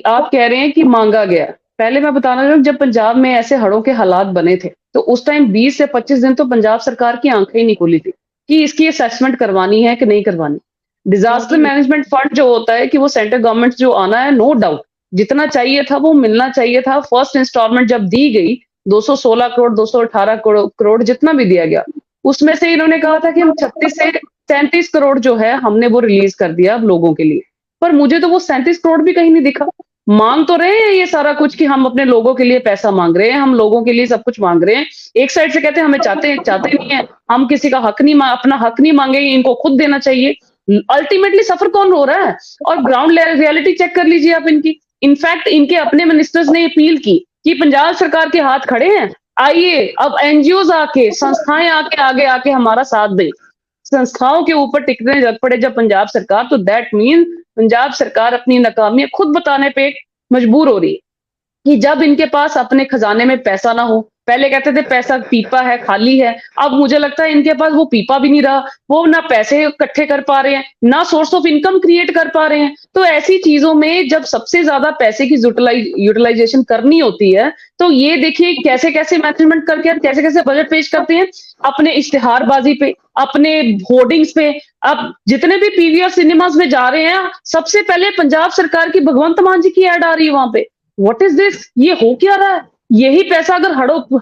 S4: आप कह रहे हैं कि मांगा गया, पहले मैं बताना चाहूँ जब पंजाब में ऐसे हड़ों के हालात बने थे तो उस टाइम 20 से 25 दिन तो पंजाब सरकार की आंखें ही नहीं खुली थी कि इसकी असेसमेंट करवानी है कि नहीं करवानी। डिजास्टर मैनेजमेंट फंड जो होता है कि वो सेंट्रल गवर्नमेंट जो आना है, नो डाउट जितना चाहिए था वो मिलना चाहिए था। फर्स्ट इंस्टॉलमेंट जब दी गई 216 करोड़ 218 करोड़ जितना भी दिया गया, उसमें से इन्होंने कहा था कि हम 36 से 37 करोड़ जो है हमने वो रिलीज कर दिया अब लोगों के लिए। पर मुझे तो वो 37 करोड़ भी कहीं नहीं दिखा। मांग तो रहे हैं ये सारा कुछ कि हम अपने लोगों के लिए पैसा मांग रहे हैं, हम लोगों के लिए सब कुछ मांग रहे हैं। एक साइड से कहते हैं हमें चाहते नहीं है, हम किसी का हक नहीं, अपना हक नहीं मांगेंगे, इनको खुद देना चाहिए। अल्टीमेटली सफर कौन हो रहा है? और ग्राउंड रियलिटी चेक कर लीजिए आप इनकी। इनफैक्ट इनके अपने मिनिस्टर्स ने अपील की कि पंजाब सरकार के हाथ खड़े हैं, आइए अब एनजीओज आके, संस्थाएं आके आगे आके हमारा साथ दें। संस्थाओं के ऊपर टिकने लग पड़े जब पंजाब सरकार, तो दैट मीन पंजाब सरकार अपनी नाकामियां खुद बताने पे मजबूर हो रही है कि जब इनके पास अपने खजाने में पैसा ना हो, पहले कहते थे पैसा पीपा है, खाली है, अब मुझे लगता है इनके पास वो पीपा भी नहीं रहा, वो ना पैसे इकट्ठे कर पा रहे हैं, ना सोर्स ऑफ इनकम क्रिएट कर पा रहे हैं। तो ऐसी चीजों में जब सबसे ज्यादा पैसे की यूटिलाइजेशन करनी होती है, तो ये देखिए कैसे कैसे मैनेजमेंट करके कैसे कैसे बजट पेश करते हैं, अपने इश्तिहारबाजी पे, अपने होर्डिंग्स पे। अब जितने भी पीवीआर सिनेमाज में जा रहे हैं, सबसे पहले पंजाब सरकार की भगवंत मान जी की एड आ रही है वहां पे। What is this? ये हो क्या रहा है? यही पैसा अगर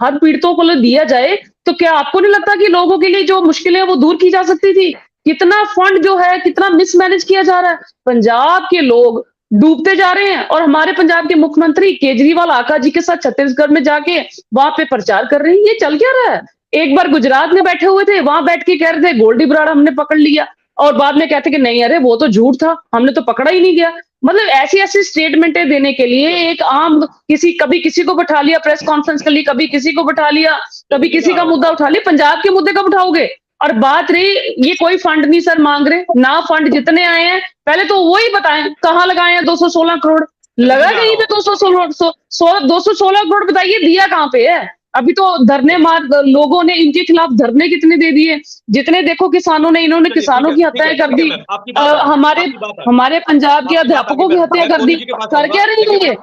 S4: हर पीड़ितों को दिया जाए, तो क्या आपको नहीं लगता कि लोगों के लिए जो मुश्किलें हैं वो दूर की जा सकती थी? कितना फंड जो है कितना मिसमैनेज किया जा रहा है, पंजाब के लोग डूबते जा रहे हैं, और हमारे पंजाब के मुख्यमंत्री केजरीवाल आका जी के साथ छत्तीसगढ़ में जाके वहां पे प्रचार कर रहे हैं। ये चल क्या रहा है? एक बार गुजरात में बैठे हुए थे, वहां बैठ के कह रहे थे गोल्डी बराड़ हमने पकड़ लिया, और बाद में कहते कि नहीं अरे वो तो झूठ था, हमने तो पकड़ा ही नहीं गया। मतलब ऐसी ऐसी स्टेटमेंटें देने के लिए एक आम कभी किसी को बैठा लिया प्रेस कॉन्फ्रेंस के लिए, कभी किसी को बैठा लिया, कभी किसी का मुद्दा उठा लिया। पंजाब के मुद्दे कब उठाओगे? और बात रही ये कोई फंड नहीं सर मांग रहे ना, फंड जितने आए हैं पहले तो वही बताएं कहाँ लगाए हैं 216 करोड़, लगा कहीं पे 216 करोड़, बताइए दिया कहाँ पे है? अभी तो धरने मार लोगों ने इनके खिलाफ धरने कितने दे दिए, जितने देखो किसानों ने, इन्होंने किसानों की हत्याएं कर दी, हमारे पंजाब के अध्यापकों की हत्या कर दी, कर क्या रही है?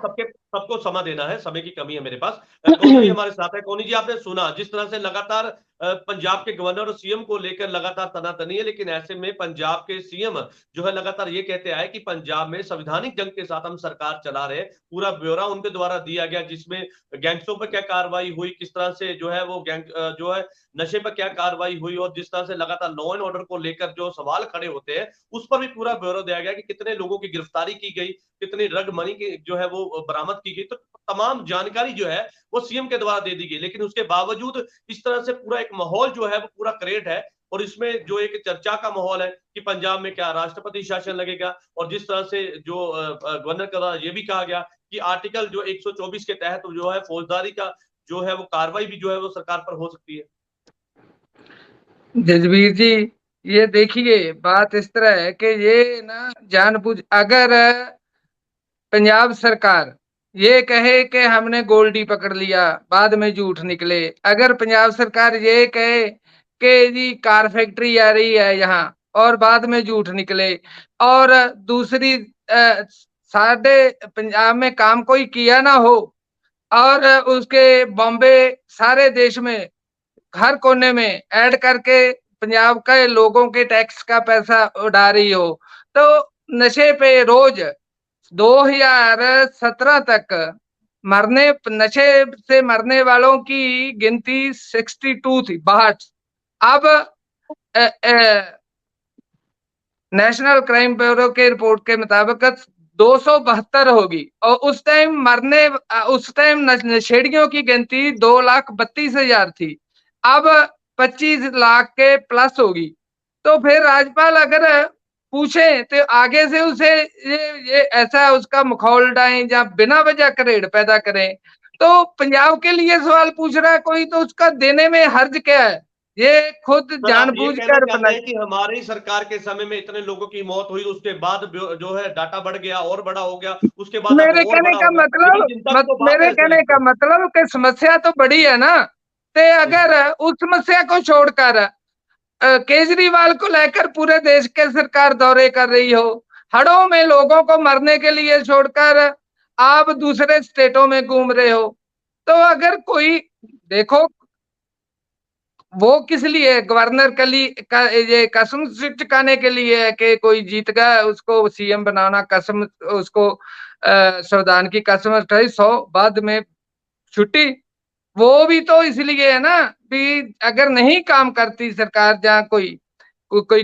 S1: सबको समय देना है, समय की कमी है मेरे पास। कोनी जी हमारे साथ है। कोनी जी, आपने सुना जिस तरह से लगातार पंजाब के गवर्नर और सीएम को लेकर लगातार तनातनी है, लेकिन ऐसे में पंजाब के सीएम जो है लगातार ये कहते आए कि पंजाब में संवैधानिक जंग के साथ हम सरकार चला रहे हैं। पूरा ब्यौरा उनके द्वारा दिया गया, जिसमें गैंगस्टरों पर क्या कार्रवाई हुई, किस तरह से जो है वो गैंग जो है नशे पर क्या कार्रवाई हुई, और जिस तरह से लगातार लॉ एंड ऑर्डर को लेकर जो सवाल खड़े होते हैं उस पर भी पूरा ब्यौरा दिया गया कि कितने लोगों की गिरफ्तारी की गई, कितनी ड्रग मनी की जो है वो बरामद की गई। तो तमाम जानकारी जो है वो सीएम के द्वारा दे दी गई, लेकिन उसके बावजूद इस तरह से पूरा एक माहौल जो है वो पूरा क्रिएट है, और इसमें जो एक चर्चा का माहौल है कि पंजाब में क्या राष्ट्रपति शासन लगेगा, और जिस तरह से जो गवर्नर के द्वारा ये भी कहा गया कि आर्टिकल जो 124 के तहत जो है फौजदारी का जो है वो कार्रवाई भी जो है वो सरकार पर हो सकती है।
S2: जजवीर जी, ये देखिए बात इस तरह है कि ये ना जानबूझ, अगर पंजाब सरकार ये कहे कि हमने गोल्डी पकड़ लिया, बाद में झूठ निकले, अगर पंजाब सरकार ये कहे कि जी कार फैक्ट्री आ रही है यहाँ, और बाद में झूठ निकले, और दूसरी साढ़े पंजाब में काम कोई किया ना हो, और उसके बॉम्बे सारे देश में हर कोने में ऐड करके पंजाब के लोगों के टैक्स का पैसा उड़ा रही हो, तो नशे पे रोज 2017 तक नशे से मरने वालों की गिनती 62 थी, 62। अब नेशनल क्राइम ब्यूरो के रिपोर्ट के मुताबिक 272 होगी, और उस टाइम नशेड़ियों की गिनती 2,32,000 थी, अब 25 लाख के प्लस होगी। तो फिर राज्यपाल अगर पूछे तो आगे से उसे ये ऐसा उसका मखौल डालें या बिना वजह करेड़ पैदा करें, तो पंजाब के लिए सवाल पूछ रहा है कोई, तो उसका देने में हर्ज क्या है? ये खुद जानबूझकर बनाई
S1: कि हमारी सरकार के समय में इतने लोगों की मौत हुई, उसके बाद जो है डाटा बढ़ गया और बड़ा हो गया, उसके बाद
S2: मेरे कहने का मतलब कि समस्या तो बड़ी है ना, ते अगर उस समस्या को छोड़कर केजरीवाल को लेकर पूरे देश के सरकार दौरे कर रही हो, हड़ों में लोगों को मरने के लिए छोड़कर आप दूसरे स्टेटों में घूम रहे हो, तो अगर कोई देखो वो किस लिए गवर्नर ये कसम चिपकाने के लिए है कि कोई जीत गया उसको सीएम बनाना, कसम उसको संविधान की कसम उठाई 100 बाद में छुट्टी, वो भी तो इसलिए है ना भी अगर नहीं काम करती सरकार, जहाँ कोई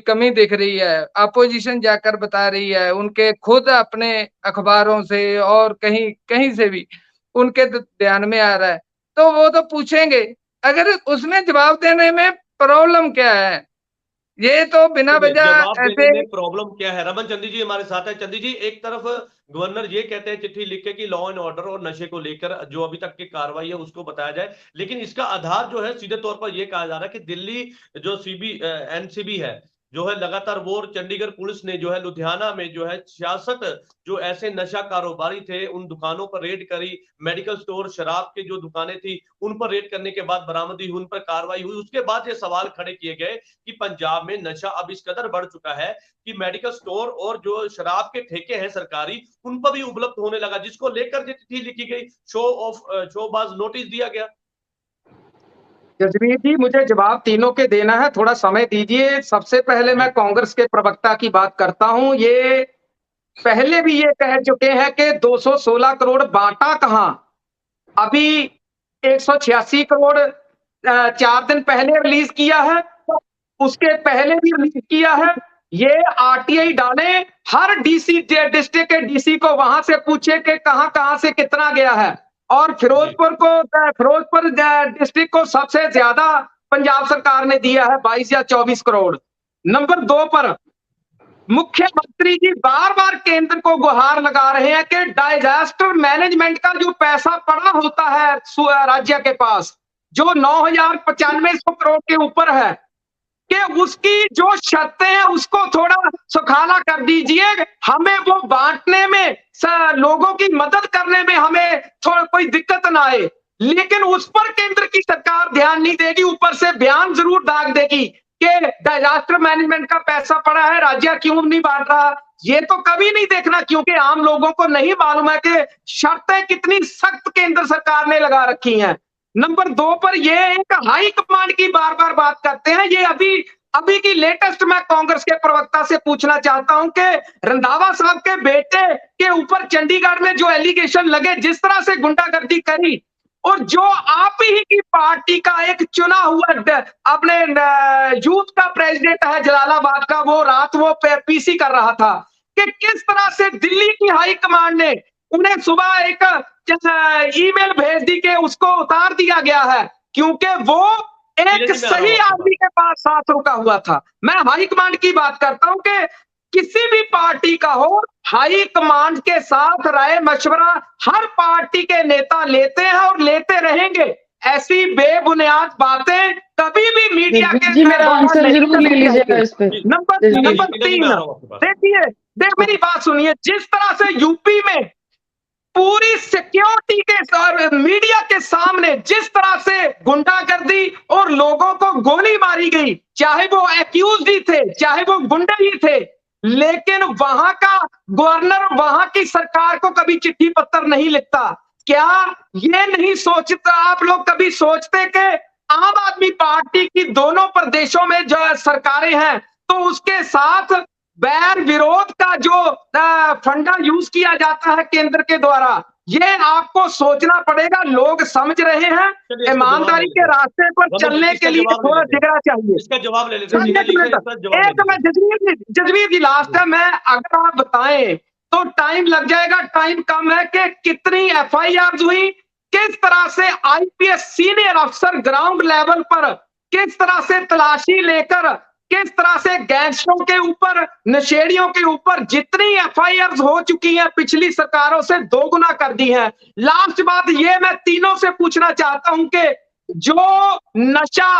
S2: कमी दिख रही है, अपोजिशन जाकर बता रही है, उनके खुद अपने अखबारों से और कहीं से भी उनके ध्यान में आ रहा है, तो वो तो पूछेंगे। अगर उसमें जवाब देने में प्रॉब्लम क्या है? ये तो बिना वजह ऐसे
S1: प्रॉब्लम क्या है? रमन चंदी जी हमारे साथ है। चंदी जी, एक तरफ गवर्नर ये कहते हैं चिट्ठी लिख के कि लॉ एंड ऑर्डर और नशे को लेकर जो अभी तक की कार्रवाई है उसको बताया जाए, लेकिन इसका आधार जो है सीधे तौर पर यह कहा जा रहा है कि दिल्ली जो एनसीबी है जो है लगातार वो, चंडीगढ़ पुलिस ने जो है लुधियाना में जो है 66 जो ऐसे नशा कारोबारी थे उन दुकानों पर रेड करी, मेडिकल स्टोर, शराब के जो दुकानें थी उन पर रेड करने के बाद बरामदी हुई, उन पर कार्रवाई हुई। उसके बाद ये सवाल खड़े किए गए कि पंजाब में नशा अब इस कदर बढ़ चुका है कि मेडिकल स्टोर और जो शराब के ठेके हैं सरकारी उन पर भी उपलब्ध होने लगा, जिसको लेकर चिट्ठी लिखी गई, शोबाज नोटिस दिया गया।
S2: जसवीर जी, मुझे जवाब तीनों के देना है, थोड़ा समय दीजिए। सबसे पहले मैं कांग्रेस के प्रवक्ता की बात करता हूं। ये पहले भी ये कह चुके हैं कि 216 करोड़ बांटा कहां। अभी 186 करोड़ 4 दिन पहले रिलीज किया है, उसके पहले भी रिलीज किया है। ये आरटीआई डाले, हर डीसी डिस्ट्रिक्ट के डीसी को वहां से पूछे कि कहां से कितना गया है। और फिरोजपुर डिस्ट्रिक्ट को सबसे ज्यादा पंजाब सरकार ने दिया है, 22 या 24 करोड़। नंबर 2 पर मुख्यमंत्री जी बार बार केंद्र को गुहार लगा रहे हैं कि डिजास्टर मैनेजमेंट का जो पैसा पड़ा होता है राज्य के पास, जो 9,95 करोड़ के ऊपर है, कि उसकी जो शर्तें हैं उसको थोड़ा सुखाला कर दीजिए। हमें वो बांटने में, लोगों की मदद करने में हमें थोड़ा कोई दिक्कत ना आए, लेकिन उस पर केंद्र की सरकार ध्यान नहीं देगी। ऊपर से बयान जरूर दाग देगी कि डिजास्टर मैनेजमेंट का पैसा पड़ा है, राज्य क्यों नहीं बांट रहा। ये तो कभी नहीं देखना, क्योंकि आम लोगों को नहीं मालूम है कि शर्तें कितनी सख्त केंद्र सरकार ने लगा रखी हैं। नंबर 2 पर ये एक हाई कमांड की बार बार बात करते हैं। ये अभी की लेटेस्ट मैं कांग्रेस के प्रवक्ता से पूछना चाहता हूं कि रंधावा साहब के बेटे के ऊपर चंडीगढ़ में जो एलिगेशन लगे, जिस तरह से गुंडागर्दी करी, और जो आप ही की पार्टी का एक चुना हुआ अपने यूथ का प्रेसिडेंट है जलालाबाद का, वो रात वो पीसी कर रहा था, कि किस तरह से दिल्ली की हाई कमांड ने उन्हें सुबह एक ईमेल भेज दी कि उसको उतार दिया गया है, क्योंकि वो एक सही आदमी के पास साथ रुका हुआ था। मैं हाई कमांड की बात करता हूं कि किसी भी पार्टी का हो, हाई कमांड के साथ राय मशवरा हर पार्टी के नेता लेते हैं और लेते रहेंगे। ऐसी बेबुनियाद बातें कभी भी मीडिया के
S4: मेरा आंसर जरूर ले लीजिएगा इस पे।
S2: नंबर 3, देखिए मेरी बात सुनिए। जिस तरह से यूपी में पूरी सिक्योरिटी के मीडिया के सामने जिस तरह से गुंडागर्दी और लोगों को गोली मारी गई, चाहे वो एक्यूज्ड ही थे, चाहे वो गुंडे ही थे, लेकिन वहां का गवर्नर वहां की सरकार को कभी चिट्ठी पत्र नहीं लिखता। क्या ये नहीं सोचता, आप लोग कभी सोचते कि आम आदमी पार्टी की दोनों प्रदेशों में जो सरकारें हैं, तो उसके साथ बैर विरोध का जो फंडा यूज किया जाता है केंद्र के द्वारा, ये आपको सोचना पड़ेगा। लोग समझ रहे हैं, ईमानदारी के रास्ते पर चलने के लिए थोड़ा जिगरा चाहिए।
S1: इसका जवाब ले लेते हैं।
S2: एक मैं जजवीर जी लास्ट है, मैं अगर आप बताएं तो टाइम लग जाएगा, टाइम कम है, कि कितनी FIR हुई, किस तरह से IPS सीनियर अफसर ग्राउंड लेवल पर किस तरह से तलाशी लेकर, किस तरह से गैंगस्टरों के ऊपर, नशेड़ियों के ऊपर जितनी FIRs हो चुकी हैं पिछली सरकारों से 2 गुना कर दी हैं। लास्ट बात ये मैं तीनों से पूछना चाहता हूं कि जो नशा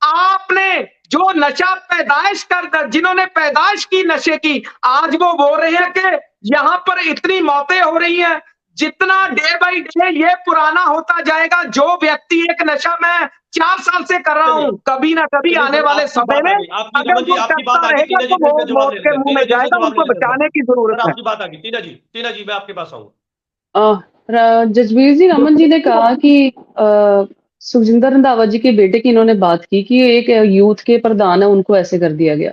S2: आपने, जो नशा पैदाइश कर, जिन्होंने पैदाइश की नशे की, आज वो बोल रहे हैं कि यहां पर इतनी मौतें हो रही हैं। जितना डे बाई डे ये पुराना होता जाएगा, जो व्यक्ति एक नशा मैं 4 साल से कर रहा हूं, कभी ना कभी आने वाले समय में अगर वो करता रहेगा तो वो मौत के मुंह में जाएगा। उनको बचाने की जरूरत है।
S1: आपकी बात आ गई। टीना जी मैं आपके पास आऊंगा।
S4: जसवीर जी, रमन जी ने कहा कि सुखजिंदर रंधावा जी के बेटे की इन्होंने बात की कि एक यूथ के प्रधान है, उनको ऐसे कर दिया गया।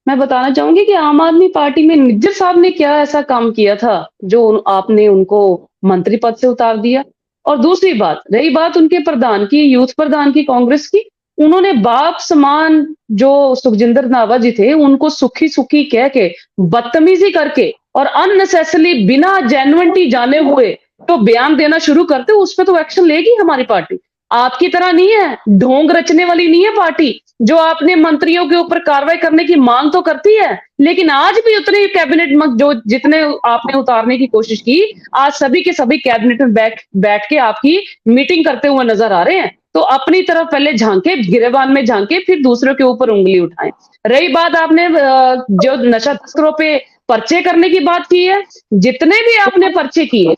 S4: मैं बताना चाहूंगी कि आम आदमी पार्टी में निज्जर साहब ने क्या ऐसा काम किया था जो आपने उनको मंत्री पद से उतार दिया। और दूसरी बात, रही बात उनके प्रधान की, यूथ प्रधान की कांग्रेस की, उन्होंने बाप समान जो सुखजिंदर रंधावा जी थे उनको सुखी सुखी कह के, बदतमीजी करके और अननेसेसरली बिना जेन्युइनिटी जाने हुए तो बयान देना शुरू करते, उस पर तो एक्शन लेगी हमारी पार्टी। आपकी तरह नहीं है, ढोंग रचने वाली नहीं है पार्टी जो आपने मंत्रियों के ऊपर कार्रवाई करने की मांग तो करती है, लेकिन आज भी उतने कैबिनेट जो जितने आपने उतारने की कोशिश की, आज सभी के सभी कैबिनेट में बैठ के आपकी मीटिंग करते हुए नजर आ रहे हैं। तो अपनी तरफ पहले झांके, गिरेबान में झांके, फिर दूसरों के ऊपर उंगली उठाएं। रही बात आपने जो नशा तस्करों पे पर्चे करने की बात की है, जितने भी आपने पर्चे किए,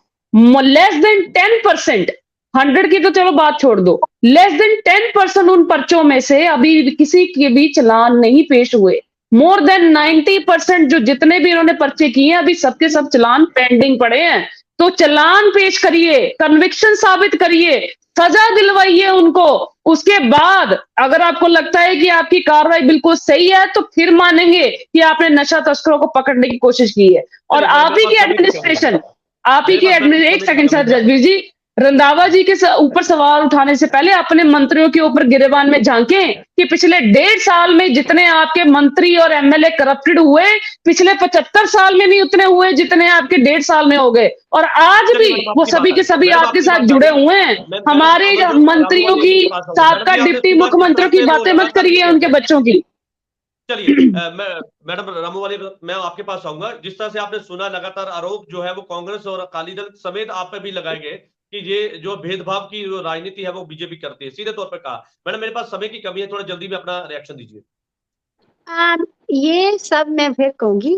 S4: लेस देन 10%, 100 की तो चलो बात छोड़ दो, लेस देन 10% उन पर्चों में से अभी किसी के भी चालान नहीं पेश हुए। मोर देन 90% जो जितने भी इन्होंने पर्चे किए हैं, अभी सबके सब चालान पेंडिंग पड़े हैं। तो चालान पेश करिए, कन्विक्शन साबित करिए, सजा दिलवाइए उनको। उसके बाद अगर आपको लगता है कि आपकी कार्रवाई बिल्कुल सही है, तो फिर मानेंगे कि आपने नशा तस्करों को पकड़ने की कोशिश की है। और आप ही की एडमिनिस्ट्रेशन, आप ही की एक सेकंड सर जजबीर जी, रंधावा जी के ऊपर सवाल उठाने से पहले अपने मंत्रियों के ऊपर गिरेबान में झांकें कि पिछले 1.5 साल में जितने आपके मंत्री और एमएलए करप्टेड हुए, पिछले 75 साल में नहीं उतने हुए जितने आपके 1.5 साल में हो गए। और आज भी वो सभी के सभी आपके साथ जुड़े हुए हैं। हमारे मंत्रियों की, साबका डिप्टी मुख्यमंत्रियों की बातें मत करिए, उनके बच्चों की।
S1: चलिए मैडम रामूवाली, मैं आपके पास आऊंगा। जिस तरह से आपने सुना, लगातार आरोप जो है वो कांग्रेस और अकाली दल समेत आप पे भी लगाए गए कि ये जो भेदभाव की जो राजनीति है वो बीजेपी करती है। सीधे तौर पर कहा, मैडम मेरे पास समय की कमी है, थोड़ा जल्दी में अपना रिएक्शन दीजिए।
S3: ये सब मैं फिर कहूंगी,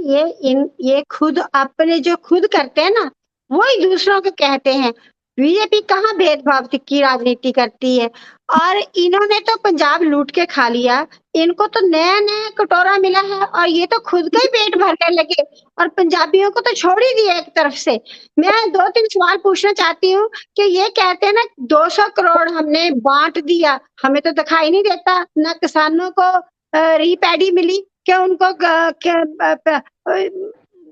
S3: ये खुद अपने जो खुद करते हैं ना, वही दूसरों को कहते हैं। बीजेपी कहाँ भेदभाव की राजनीति करती है। और इन्होंने तो पंजाब लूट के खा लिया, इनको तो नया नया कटोरा मिला है और ये तो खुद का ही पेट भरने लगे और पंजाबियों को तो छोड़ ही दिया एक तरफ से। मैं 2-3 सवाल पूछना चाहती हूँ कि ये कहते हैं ना 200 करोड़ हमने बांट दिया, हमें तो दिखाई नहीं देता। ना किसानों को री-पैडी मिली कि उनको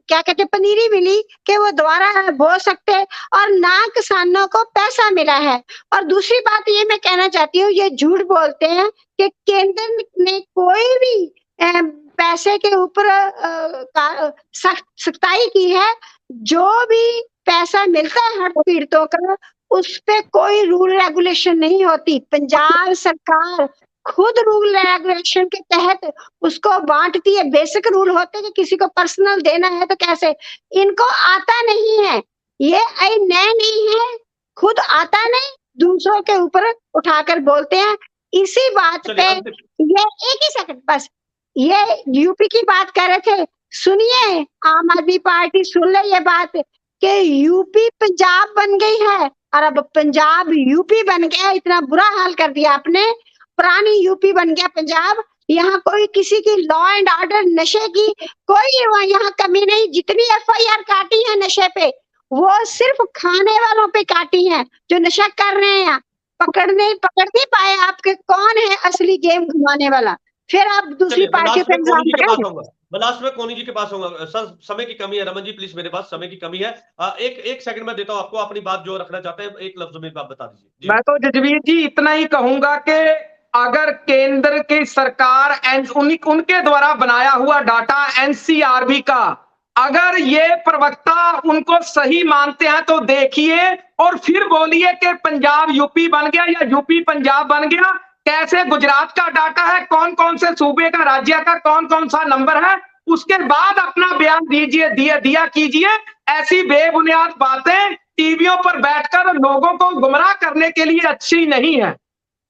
S3: क्या कहते पनीरी मिली कि वो दोबारा बो सकते, और ना किसानों को पैसा मिला है। और दूसरी बात ये मैं कहना चाहती हूँ, ये झूठ बोलते हैं कि केंद्र ने कोई भी पैसे के ऊपर सख्ताई की है। जो भी पैसा मिलता है हर पीड़ितों का, उस पे कोई रूल रेगुलेशन नहीं होती। पंजाब सरकार खुद रूल रेगुलेशन के तहत उसको बांटती है। बेसिक रूल होते हैं कि किसी को पर्सनल देना है तो कैसे, इनको आता नहीं है। ये नए नहीं है, खुद आता नहीं, दूसरों के ऊपर उठाकर बोलते हैं। इसी बात पे ये एक ही सेकंड बस, ये यूपी की बात कर रहे थे, सुनिए, आम आदमी पार्टी सुन ले ये बात कि यूपी पंजाब बन गई है और अब पंजाब यूपी बन गया। इतना बुरा हाल कर दिया आपने, पुरानी यूपी बन गया पंजाब। यहाँ कोई किसी की लॉ एंड ऑर्डर नशे की कोई यहाँ कमी नहीं। जितनी एफआईआर काटी है नशे पे, वो सिर्फ खाने वालों पे काटी है जो नशा कर रहे हैं। पकड़ नहीं पाए आपके कौन है असली गेम घुमाने वाला। फिर आप दूसरी पार्टी पे
S1: मैं लास्ट में कोनी जी के पास आऊंगा। सर समय की कमी है, रमन जी प्लीज, मेरे पास समय की कमी है। एक सेकंड में देता हूं आपको, अपनी बात जो रखना चाहते हैं एक लफ्ज में आप बता दीजिए।
S2: मैं तो जजवीर जी इतना ही कहूंगा कि अगर केंद्र की सरकार उनके द्वारा बनाया हुआ डाटा एनसीआरबी का, अगर ये प्रवक्ता उनको सही मानते हैं तो देखिए और फिर बोलिए कि पंजाब यूपी बन गया या यूपी पंजाब बन गया। कैसे गुजरात का डाटा है, कौन कौन से सूबे का, राज्य का कौन कौन सा नंबर है, उसके बाद अपना बयान दिया कीजिए। ऐसी बेबुनियाद बातें टीवियों पर बैठकर लोगों को गुमराह करने के लिए अच्छी नहीं है।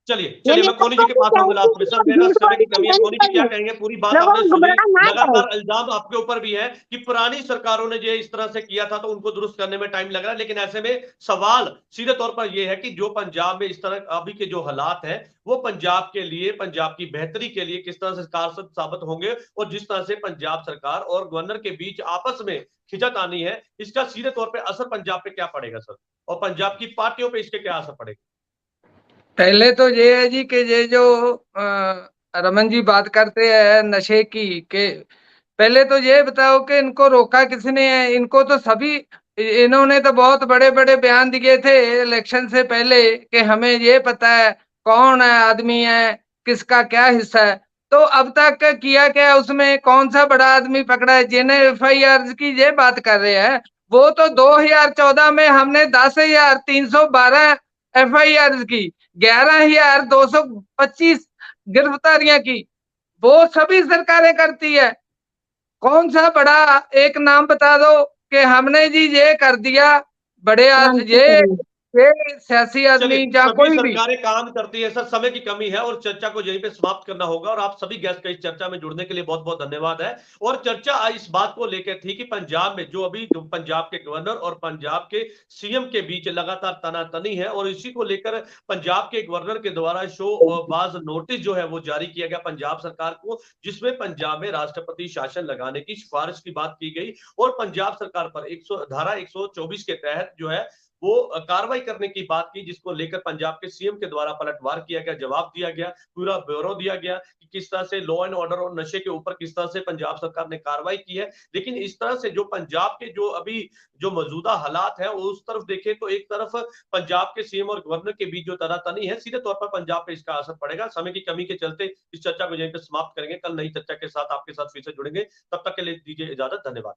S1: चलिए मैं कोनी जी के पास आऊंगा लास्ट में। सर मेरा समय की कमी है, कोनी जी क्या कहेंगे? पूरी बात आपने सुनी, लगातार इल्जाम आपके ऊपर भी है कि पुरानी सरकारों ने जो इस तरह से किया था तो उनको दुरुस्त करने में टाइम लग रहा है। लेकिन ऐसे में सवाल सीधे तौर पर यह है कि जो पंजाब में इस तरह अभी के जो हालात हैं, वो पंजाब के लिए, पंजाब की बेहतरी के लिए किस तरह से कारगर साबित होंगे, और जिस तरह से पंजाब सरकार और गवर्नर के बीच आपस में खिंचातानी है, इसका सीधे तौर पर असर पंजाब पे क्या पड़ेगा सर, और पंजाब की पार्टियों पे इसके क्या असर पड़ेगा?
S5: पहले तो ये है जी कि ये जो रमन जी बात करते हैं नशे की, के पहले तो ये बताओ कि इनको रोका किसने है? इनको तो सभी, इन्होंने तो बहुत बड़े बड़े बयान दिए थे इलेक्शन से पहले कि हमें ये पता है कौन है आदमी है, किसका क्या हिस्सा है। तो अब तक किया क्या? उसमें कौन सा बड़ा आदमी पकड़ा है? जिन्हें एफआईआर की ये बात कर रहे हैं, वो तो 2014 में हमने 10,312 एफआईआर की, 11,225 गिरफ्तारियां की, वो सभी सरकारें करती है। कौन सा बड़ा एक नाम बता दो कि हमने जी ये कर दिया, बड़े ये सियासी आदमी
S1: चलिए,
S5: या
S1: सभी
S5: कोई भी।
S1: सरकारें काम करती है सर, समय की कमी है और चर्चा को यहीं पे समाप्त करना होगा। और आप सभी गेस्ट का इस चर्चा में जुड़ने के लिए बहुत बहुत धन्यवाद है। और चर्चा इस बात को लेकर थी कि पंजाब में जो अभी पंजाब के गवर्नर और पंजाब के सीएम के बीच लगातार तनातनी है, और इसी को लेकर पंजाब के गवर्नर के द्वारा शोबाज नोटिस जो है वो जारी किया गया पंजाब सरकार को, जिसमें पंजाब में राष्ट्रपति शासन लगाने की सिफारिश की बात की गई और पंजाब सरकार पर धारा 124 के तहत जो है वो कार्रवाई करने की बात की, जिसको लेकर पंजाब के सीएम के द्वारा पलटवार किया गया, जवाब दिया गया, पूरा ब्यौरा दिया गया कि किस तरह से लॉ एंड ऑर्डर और नशे के ऊपर किस तरह से पंजाब सरकार ने कार्रवाई की है। लेकिन इस तरह से जो पंजाब के जो अभी जो मौजूदा हालात है उस तरफ देखें तो एक तरफ पंजाब के सीएम और गवर्नर के बीच जो तनातनी है, सीधे तौर पर पंजाब पे इसका असर पड़ेगा। समय की कमी के चलते इस चर्चा को यहीं पे समाप्त करेंगे। कल नई चर्चा के साथ आपके साथ फिर से जुड़ेंगे, तब तक के लिए दीजिए इजाजत। धन्यवाद।